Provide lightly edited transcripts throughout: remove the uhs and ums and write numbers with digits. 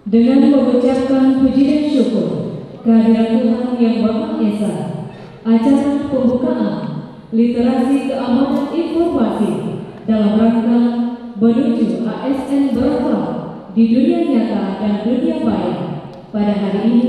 Dengan mengucapkan puji dan syukur kehadirat Tuhan yang Maha Esa, acara pembukaan literasi keamanan informasi dalam rangka menuju ASN berakhlak di dunia nyata dan dunia maya pada hari ini,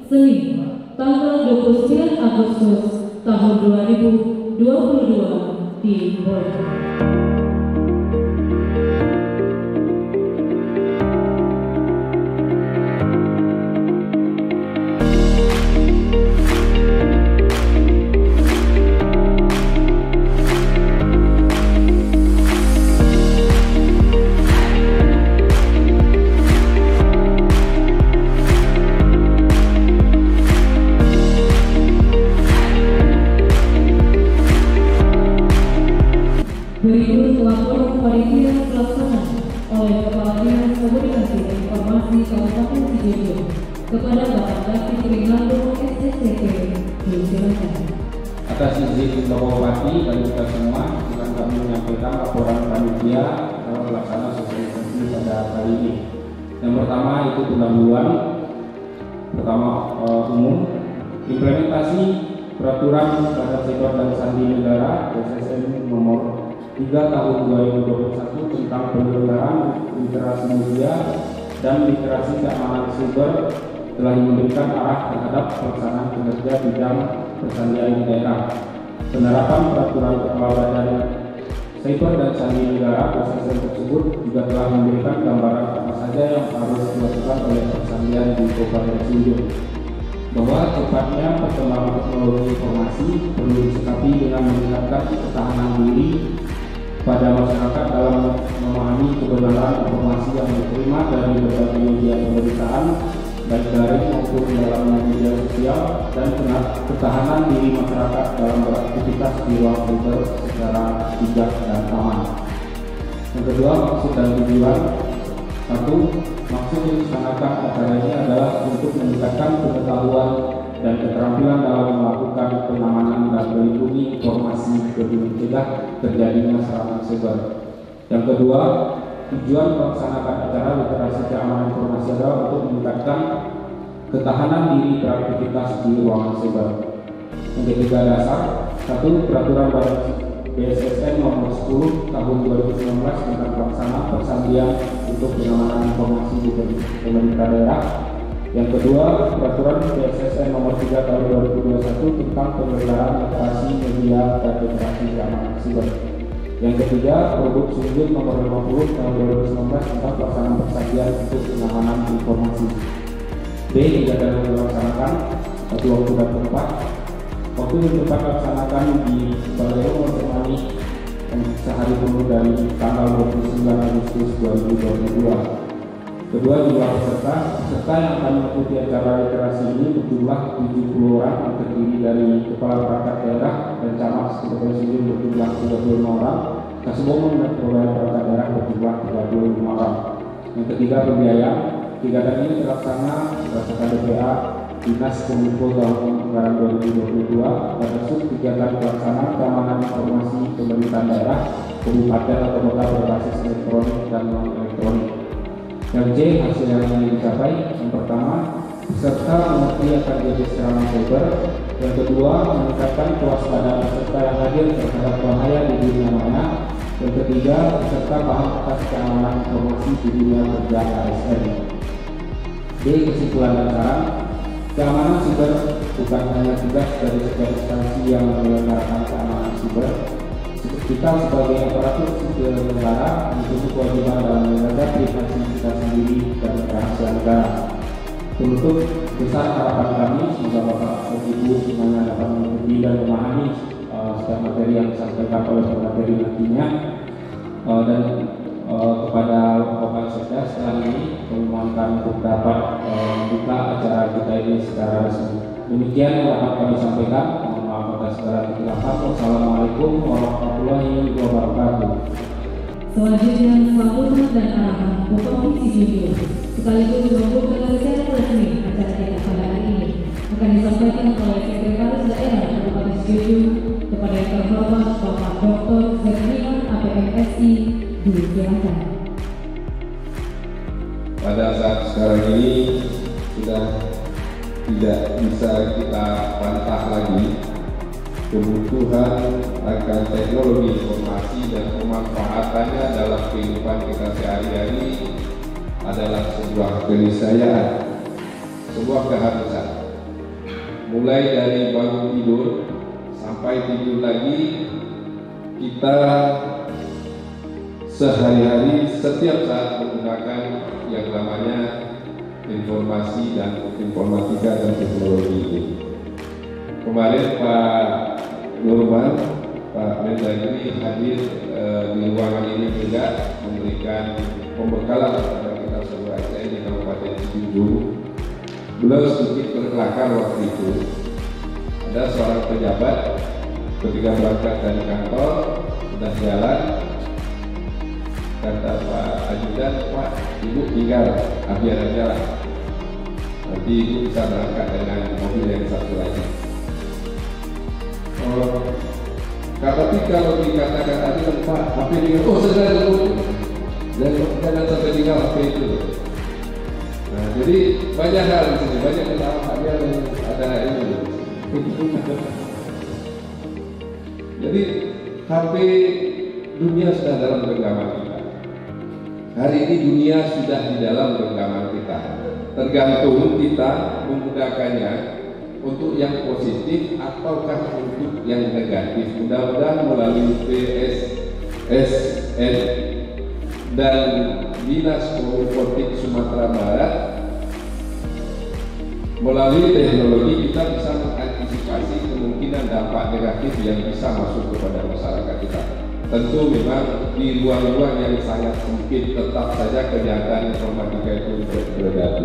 Senin, tanggal 29 Agustus tahun 2022 di Bordeaux. Berikut laporan panitia pelaksana oleh Kepala Dinas Komunikasi dan Informasi Kabupaten Sidoarjo kepada Bapak David Rinaldo SSCP. Silakan. Atas izin Bapak Bupati dan kita semua, akan kami menyampaikan laporan panitia dalam pelaksana sosialisasi pada hari ini. Yang pertama itu pendahuluan umum, implementasi peraturan Badan Siber dan Sandi Negara (BSSN) nomor 3 tahun 2021 tentang penyelenggaraan literasi media dan literasi keamanan siber telah memberikan arah terhadap pelaksanaan kinerja bidang persandian di daerah. Penerapan peraturan Kepala Badan Siber dan Sandi Negara (BSSN) tersebut juga telah memberikan gambaran apa saja yang harus dilakukan oleh persandian di Kabupaten Sidoarjo, bahwa cepatnya perkembangan teknologi informasi perlu disikapi dengan meningkatkan ketahanan diri pada masyarakat dalam memahami kebenaran informasi yang diterima dari berbagai media pemberitaan, baik daring maupun dalam media sosial, dan ketahanan diri masyarakat dalam beraktivitas di ruang siber secara bijak dan aman. Yang kedua, maksud dan tujuan. Satu, maksud yang dilaksanakan acara ini adalah untuk meningkatkan pengetahuan dan keterampilan dalam melakukan pengamanan dan melindungi informasi demi mencegah terjadinya serangan siber. Yang kedua, tujuan melaksanakan acara literasi keamanan informasi adalah untuk meningkatkan ketahanan diri beraktivitas di ruangan siber. Yang ketiga, dasar. Satu, peraturan BSSN nomor 10 tahun 2019 tentang pelaksanaan persandian untuk pengamanan informasi di pemerintah daerah. Yang kedua, peraturan BSSN nomor 3 tahun 2021 tentang penyelenggaraan literasi media dan literasi keamanan siber. Yang ketiga, produk Sumjun nomor 50 tahun 2019 tentang pelaksanaan persandian untuk pengamanan informasi. B, tidak dalam dilaksanakan waktu dan tempat. Waktu dan tempat dilaksanakan di Balai Menemani sehari penuh dari tanggal 29 Agustus 2022. Kedua, jumlah peserta yang akan mengikuti acara literasi ini berjumlah 70 orang yang terdiri dari kepala perangkat daerah dan camat Kabupaten Sidoarjo berjumlah 35 orang, Kasubag dan perwakilan perangkat daerah berjumlah 35 orang. Yang ketiga, pembiayaan. Kegiatan ini terlaksana berdasarkan DPA Dinas Kominfo tahun anggaran 2022 pada kegiatan pelaksanaan keamanan informasi pemerintahan daerah, kabupaten atau kota berbasis elektronik dan non elektronik. Yang C, hasil yang ingin dicapai. Yang pertama, peserta mengerti akan jadi serangan siber. Yang kedua, meningkatkan kewaspadaan peserta yang hadir terhadap bahaya di dunia maya. Yang ketiga, peserta paham atas keamanan informasi di dunia kerja ASN. D, kesimpulan dan saran. Keamanan siber bukan hanya tugas dari setiap instansi yang menyelenggarakan keamanan siber. Kita sebagai aparatur sipil negara memiliki kewajiban dalam menjaga privasi kita sendiri dan rahasia negara. Untuk besar harapan kami, semoga Bapak dan Ibu semuanya dapat mengerti dan memahami setiap materi yang disampaikan oleh pemateri nantinya. Dan kepada Bapak Sekda, setelah ini memohonkan untuk dapat membuka acara kita ini secara resmi. Demikian yang dapat kami sampaikan. Wassalamualaikum warahmatullahi wabarakatuh. Selanjutnya, sambutan dan arahan Bupati Sidoarjo sekaligus membuka secara resmi acara kita pada hari ini akan disampaikan oleh Sekretaris Daerah Kabupaten Sidoarjo kepada yang terhormat Bapak Dr. Zernian APMSI. Silakan. pada saat sekarang ini sudah tidak bisa kita bantah lagi, kebutuhan akan teknologi informasi dan pemanfaatannya dalam kehidupan kita sehari-hari adalah sebuah keniscayaan, sebuah keharusan. Mulai dari bangun tidur sampai tidur lagi, kita sehari-hari setiap saat menggunakan yang namanya informasi dan informatika dan teknologi ini. Kemarin Pak Nurman, Pak Mendagri hadir di ruangan ini juga memberikan pembekalan kepada kita semua di Kabupaten Cianjur. Beliau sedikit berkelakar waktu itu. Ada seorang pejabat ketika berangkat dari kantor sudah jalan, kata Pak Ajudan, Pak, Ibu tinggal biar aja lah, nanti Ibu bisa berangkat dengan mobil yang satu lagi. Tapi kalau dikatakan tadi Pak, HP tinggal, oh sedang dulu, jangan sampai tinggal HP itu. Nah, jadi banyak hal di sini, banyak kesalahan yang ada ini. Jadi HP dunia sudah dalam genggaman kita. Hari ini dunia sudah di dalam genggaman kita. Tergantung kita menggunakannya untuk yang positif ataukah untuk yang negatif. Mudah-mudahan melalui PSSN dan Dinas Komunikasi Sumatera Barat, melalui teknologi kita bisa mengantisipasi kemungkinan dampak negatif yang bisa masuk kepada masyarakat kita. Tentu memang di ruang-ruang yang sangat sempit tetap saja kejahatan informatika itu beredar.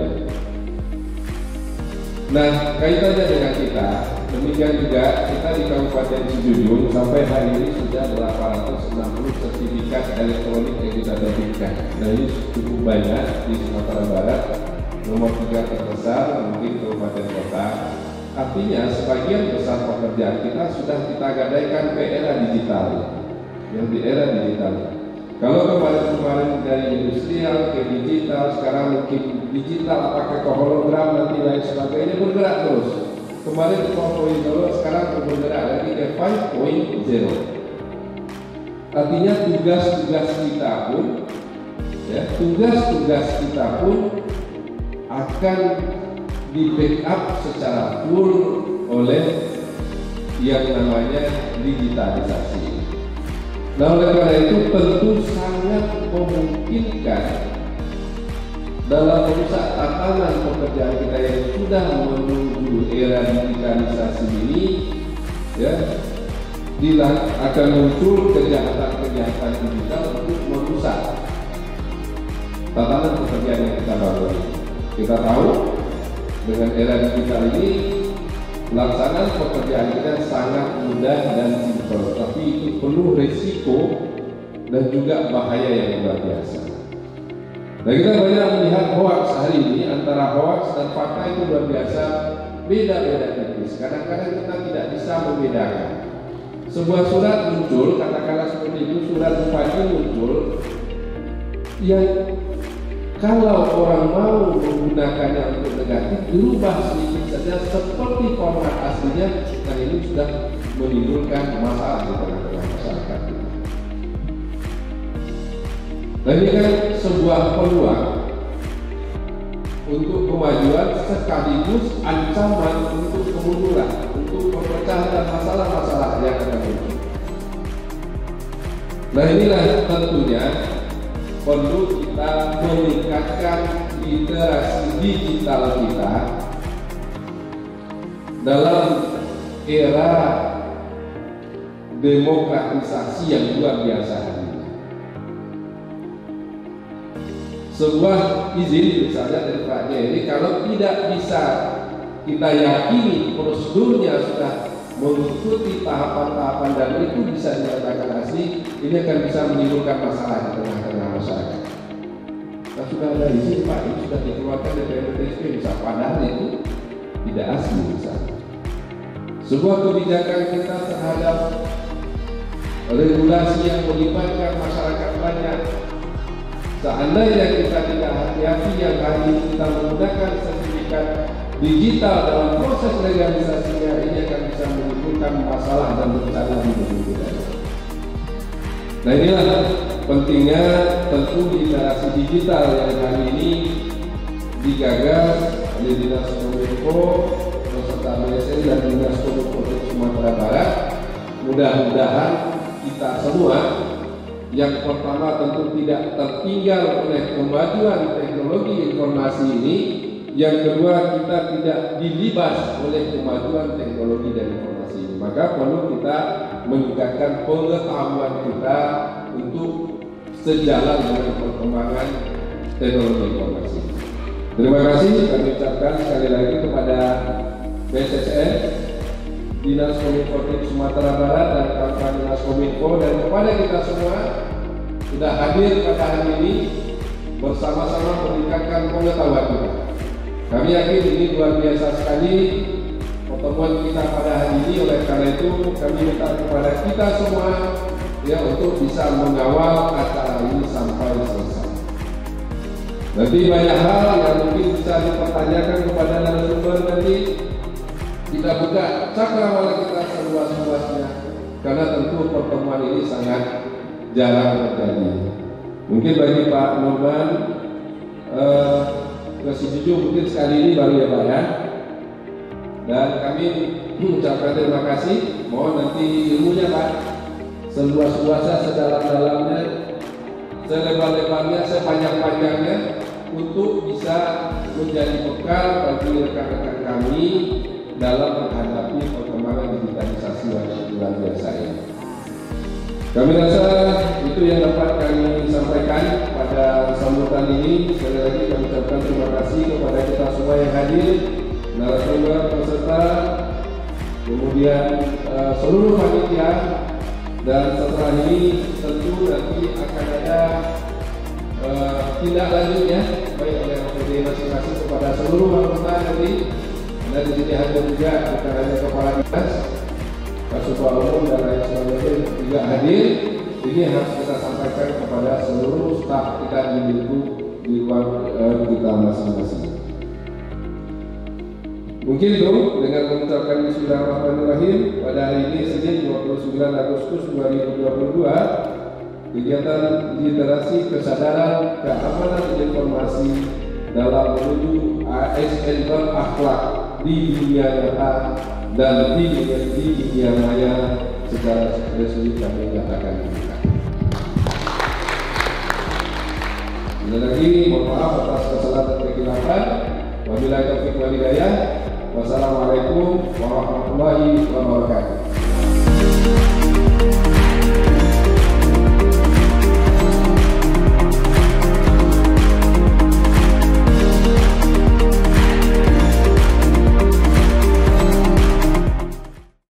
Nah, kaitannya dengan kita, demikian juga kita di Kabupaten Cianjur sampai hari ini sudah 860 sertifikat elektronik yang kita terbitkan. Nah, ini cukup banyak di Sumatera Barat, nomor 3 terbesar mungkin kabupaten kota. Artinya sebagian besar pekerjaan kita sudah kita gadaikan ke era digital, yang di era digital. Kalau kemarin-kemarin dari industrial ke digital, sekarang mungkin digital apakah ke hologram nanti lain sebagainya, bergerak terus. Kemarin 4.0, sekarang bergerak lagi ke 5.0. Artinya tugas-tugas kita pun, ya, tugas-tugas kita pun akan di backup secara full oleh yang namanya digitalisasi. Nah, oleh karena itu tentu sangat memungkinkan dalam merusak tatanan pekerjaan kita yang sudah menuju era digitalisasi ini, ya, akan muncul kejahatan-kejahatan digital untuk merusak tatanan pekerjaan yang kita bangun. Kita tahu dengan era digital ini pelaksanaan pekerjaan kita sangat mudah dan simpel, tapi itu penuh risiko dan juga bahaya yang luar biasa. Nah, kita banyak melihat hoax hari ini, antara hoax dan fakta itu luar biasa beda-beda tipis. Kadang-kadang kita tidak bisa membedakan. Sebuah surat muncul, katakanlah seperti itu, surat bupati muncul, yang kalau orang mau menggunakannya untuk negatif, dirubah sedikit saja seperti format aslinya, dan ini sudah menimbulkan masalah di tengah-tengah masyarakat. Dan ini kan sebuah peluang untuk kemajuan sekaligus ancaman untuk kemunduran, untuk perpecahan dan masalah-masalah yang akan muncul. Nah, inilah tentunya perlu kita meningkatkan literasi digital kita dalam era demokratisasi yang luar biasa ini. Sebuah izin misalnya dari Pak Jerry, kalau tidak bisa kita yakini prosedurnya sudah mengikuti tahapan-tahapan dan itu bisa dinyatakan asli, ini akan bisa menimbulkan masalah di tengah-tengah masyarakat. Nah, sudah ada izin Pak, ini sudah dikeluarkan dari PMTSP, bisa padahal itu tidak asli misalnya. Sebuah kebijakan kita terhadap regulasi yang melibatkan masyarakat banyak, seandainya kita tidak hati-hati yang hari ini kita menggunakan sertifikat digital dalam proses legalisasinya, ini akan bisa menimbulkan masalah dan bencana di negeri kita. Nah, inilah pentingnya tentu literasi digital yang hari ini digagas oleh Dinas Kominfo beserta BSN dan Dinas Kominfo Sumatera Barat. Mudah-mudahan kita semua yang pertama tentu tidak tertinggal oleh kemajuan teknologi informasi ini. Yang kedua, kita tidak dilibas oleh kemajuan teknologi dan informasi ini. Maka perlu kita meningkatkan pengetahuan kita untuk sejalan dengan perkembangan teknologi informasi. Terima kasih kami ucapkan sekali lagi kepada BSSN, Dinas Kominfo Sumatera Barat dan kawan-kawan Dinas Kominfo, dan kepada kita semua sudah hadir pada hari ini bersama-sama meningkatkan pengetahuan kita. Kami yakin ini luar biasa sekali pertemuan kita pada hari ini. Oleh karena itu kami minta kepada kita semua ya untuk bisa mengawal acara ini sampai selesai. Nanti banyak hal yang mungkin bisa dipertanyakan kepada narasumber nanti. Kita buka cakrawala kita seluas-luasnya, karena tentu pertemuan ini sangat jarang terjadi. Mungkin bagi Pak Norman, Presiden mungkin sekali ini baru ya Pak ya. Dan kami mengucapkan terima kasih. Mohon nanti ilmunya Pak seluas-luasnya, sedalam-dalamnya, selebar-lebarnya, sepanjang-panjangnya, untuk bisa menjadi bekal bagi rekan-rekan kami dalam menghadapi perkembangan digitalisasi yang luar biasa ini. Kami rasa itu yang dapat kami sampaikan pada sambutan ini. Sekali lagi kami ucapkan terima kasih kepada kita semua yang hadir, narasumber, peserta, kemudian seluruh panitia, dan setelah ini tentu nanti akan ada tindak lanjutnya baik oleh OPD masing-masing kepada seluruh anggota nanti. Dan di sini hadir juga bukan hanya kepala dinas, Kasubag Umum dan lain sebagainya juga hadir. Ini harus kita sampaikan kepada seluruh staf kita di ruang kita masing-masing. Mungkin itu dengan mengucapkan bismillahirrahmanirrahim pada hari ini Senin 29 Agustus 2022, kegiatan literasi kesadaran keamanan informasi dalam menuju ASN berakhlak di dunia nyata dan di dunia maya secara resmi kami nyatakan dibuka. Sekali lagi mohon maaf atas kesalahan dan kekhilafan. Wabillahi taufiq wal hidayah. Wassalamualaikum warahmatullahi wabarakatuh.